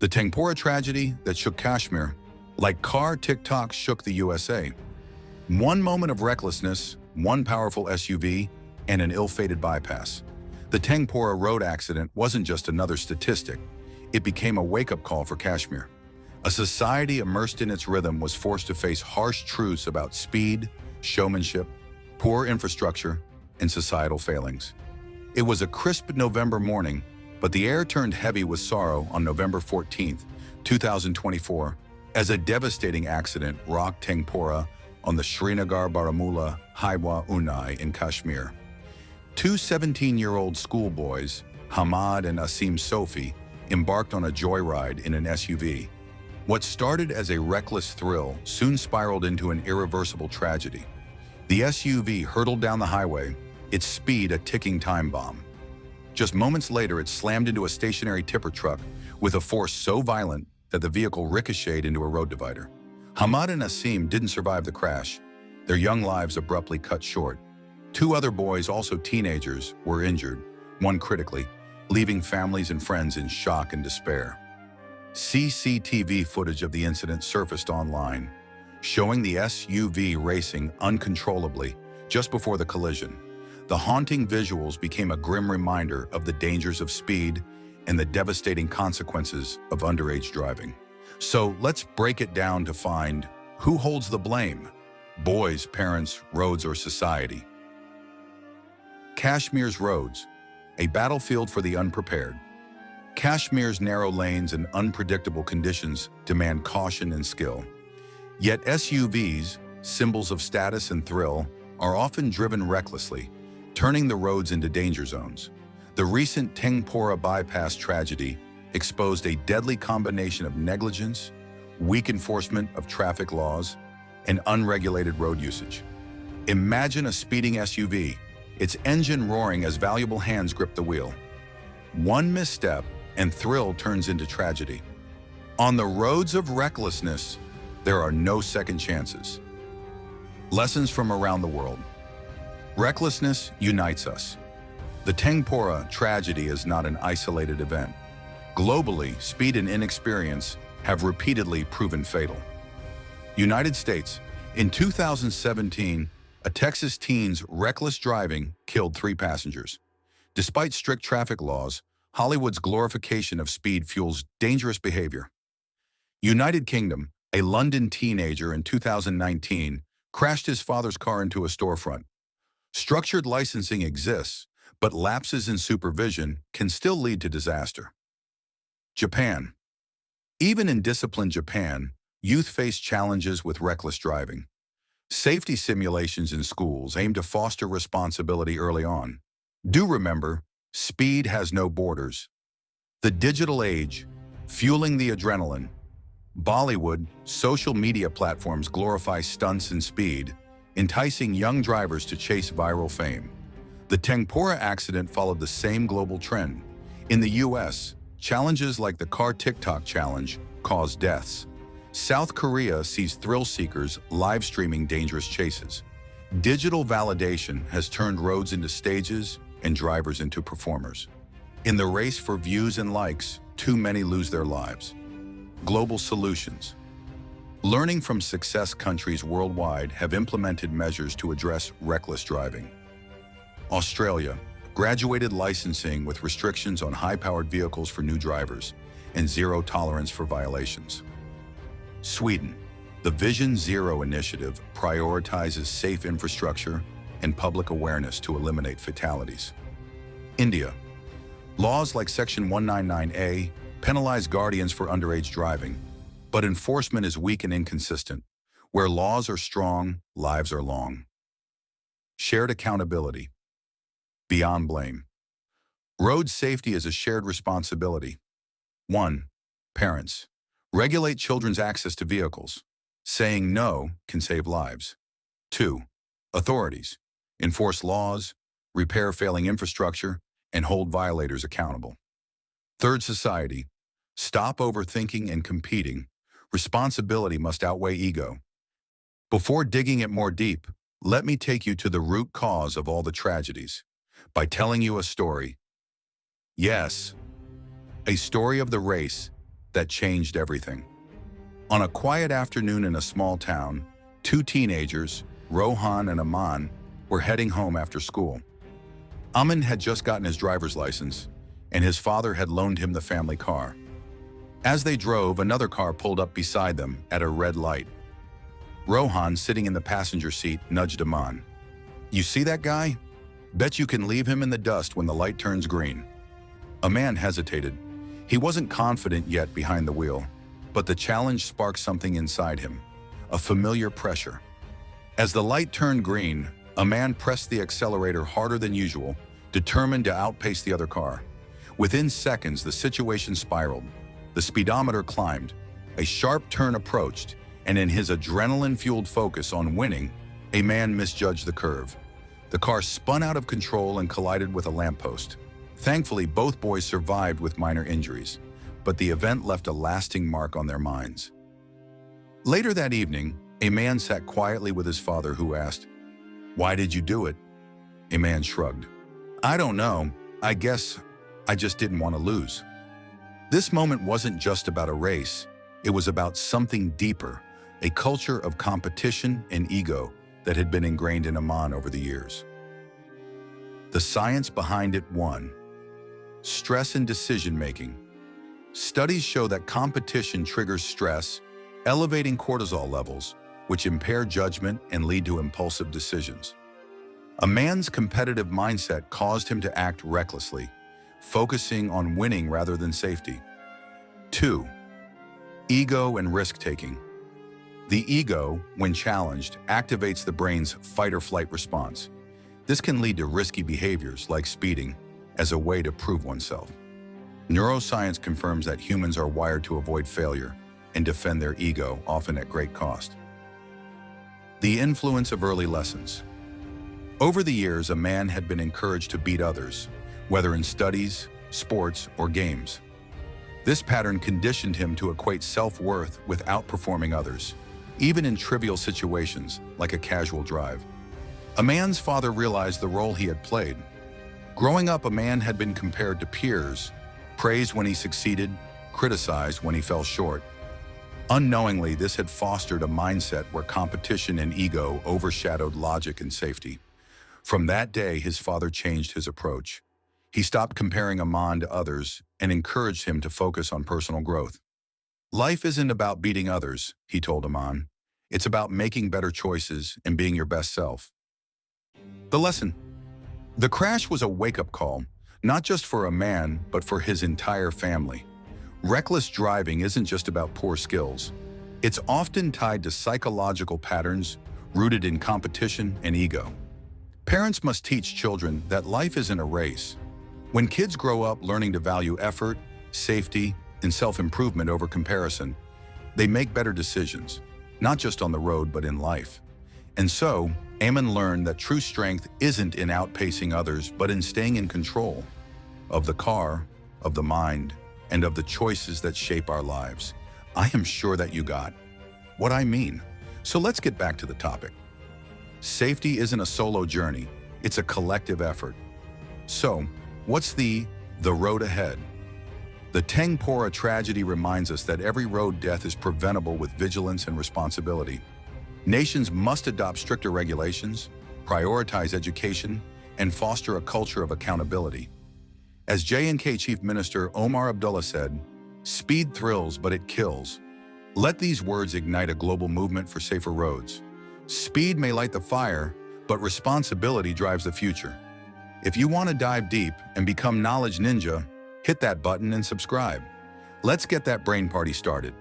The Tengpora tragedy that shook Kashmir, like car TikTok shook the USA. One moment of recklessness, one powerful SUV, and an ill-fated bypass. The Tengpora road accident wasn't just another statistic. It became a wake-up call for Kashmir. A society immersed in its rhythm was forced to face harsh truths about speed, showmanship, poor infrastructure, and societal failings. It was a crisp November morning, but the air turned heavy with sorrow on November 14, 2024, as a devastating accident rocked Tengpora on the Srinagar-Baramulla Highway in Kashmir. Two 17-year-old schoolboys, Hamad and Asim Sofi, embarked on a joyride in an SUV. What started as a reckless thrill soon spiraled into an irreversible tragedy. The SUV hurtled down the highway, its speed a ticking time bomb. Just moments later, it slammed into a stationary tipper truck with a force so violent that the vehicle ricocheted into a road divider. Hamad and Asim didn't survive the crash. Their young lives abruptly cut short. Two other boys, also teenagers, were injured, one critically, leaving families and friends in shock and despair. CCTV footage of the incident surfaced online, showing the SUV racing uncontrollably just before the collision. The haunting visuals became a grim reminder of the dangers of speed and the devastating consequences of underage driving. So let's break it down to find who holds the blame: boys, parents, roads, or society. Kashmir's roads, a battlefield for the unprepared. Kashmir's narrow lanes and unpredictable conditions demand caution and skill. Yet SUVs, symbols of status and thrill, are often driven recklessly, turning the roads into danger zones. The recent Tengpora bypass tragedy exposed a deadly combination of negligence, weak enforcement of traffic laws, and unregulated road usage. Imagine a speeding SUV, its engine roaring as valuable hands grip the wheel. One misstep, and thrill turns into tragedy. On the roads of recklessness, there are no second chances. Lessons from around the world. Recklessness unites us. The Tengpora tragedy is not an isolated event. Globally, speed and inexperience have repeatedly proven fatal. United States, in 2017, a Texas teen's reckless driving killed 3 passengers. Despite strict traffic laws, Hollywood's glorification of speed fuels dangerous behavior. United Kingdom, a London teenager in 2019 crashed his father's car into a storefront. Structured licensing exists, but lapses in supervision can still lead to disaster. Japan. Even in disciplined Japan, youth face challenges with reckless driving. Safety simulations in schools aim to foster responsibility early on. Do remember, speed has no borders. The digital age, fueling the adrenaline. Bollywood, social media platforms glorify stunts and speed, enticing young drivers to chase viral fame. The Tengpora accident followed the same global trend. In the US, challenges like the car TikTok challenge caused deaths. South Korea sees thrill seekers live streaming dangerous chases. Digital validation has turned roads into stages and drivers into performers. In the race for views and likes, too many lose their lives. Global solutions. Learning from success countries worldwide have implemented measures to address reckless driving. Australia, graduated licensing with restrictions on high-powered vehicles for new drivers and zero tolerance for violations. Sweden, the Vision Zero initiative prioritizes safe infrastructure and public awareness to eliminate fatalities. India, laws like Section 199A penalize guardians for underage driving, but enforcement is weak and inconsistent. Where laws are strong, lives are long. Shared accountability. Beyond blame. Road safety is a shared responsibility. 1. Parents. Regulate children's access to vehicles. Saying no can save lives. 2. Authorities. Enforce laws, repair failing infrastructure, and hold violators accountable. 3. Society. Stop overthinking and competing. Responsibility must outweigh ego. Before digging it more deep, let me take you to the root cause of all the tragedies by telling you a story. Yes, a story of the race that changed everything. On a quiet afternoon in a small town, two teenagers, Rohan and Aman, were heading home after school. Aman had just gotten his driver's license, and his father had loaned him the family car. As they drove, another car pulled up beside them at a red light. Rohan, sitting in the passenger seat, nudged Aman. "You see that guy? Bet you can leave him in the dust when the light turns green." Aman hesitated. He wasn't confident yet behind the wheel, but the challenge sparked something inside him, a familiar pressure. As the light turned green, Aman pressed the accelerator harder than usual, determined to outpace the other car. Within seconds, the situation spiraled. The speedometer climbed, a sharp turn approached, and in his adrenaline-fueled focus on winning, Aman misjudged the curve. The car spun out of control and collided with a lamppost. Thankfully, both boys survived with minor injuries, but the event left a lasting mark on their minds. Later that evening, Aman sat quietly with his father, who asked, "Why did you do it?" Aman shrugged. "I don't know. I guess I just didn't want to lose." This moment wasn't just about a race. It was about something deeper, a culture of competition and ego that had been ingrained in Aman over the years. The science behind it: 1. Stress and decision-making. Studies show that competition triggers stress, elevating cortisol levels, which impair judgment and lead to impulsive decisions. Aman's competitive mindset caused him to act recklessly, focusing on winning rather than safety. 2. Ego and risk-taking. The ego, when challenged, activates the brain's fight-or-flight response. This can lead to risky behaviors like speeding as a way to prove oneself. Neuroscience confirms that humans are wired to avoid failure and defend their ego, often at great cost. The influence of early lessons. Over the years, Aman had been encouraged to beat others, whether in studies, sports, or games. This pattern conditioned him to equate self-worth with outperforming others, even in trivial situations like a casual drive. Aman's father realized the role he had played. Growing up, Aman had been compared to peers, praised when he succeeded, criticized when he fell short. Unknowingly, this had fostered a mindset where competition and ego overshadowed logic and safety. From that day, his father changed his approach. He stopped comparing Aman to others and encouraged him to focus on personal growth. "Life isn't about beating others," he told Aman. "It's about making better choices and being your best self." The lesson. The crash was a wake-up call, not just for Aman, but for his entire family. Reckless driving isn't just about poor skills. It's often tied to psychological patterns rooted in competition and ego. Parents must teach children that life isn't a race. When kids grow up learning to value effort, safety, and self-improvement over comparison, they make better decisions, not just on the road, but in life. And so, Aman learned that true strength isn't in outpacing others, but in staying in control of the car, of the mind, and of the choices that shape our lives. I am sure that you got what I mean. So let's get back to the topic. Safety isn't a solo journey, it's a collective effort. So, what's the road ahead? The Tengpora tragedy reminds us that every road death is preventable with vigilance and responsibility. Nations must adopt stricter regulations, prioritize education, and foster a culture of accountability. As J&K Chief Minister Omar Abdullah said, "Speed thrills, but it kills." Let these words ignite a global movement for safer roads. Speed may light the fire, but responsibility drives the future. If you want to dive deep and become Knowledge Ninja, hit that button and subscribe. Let's get that brain party started.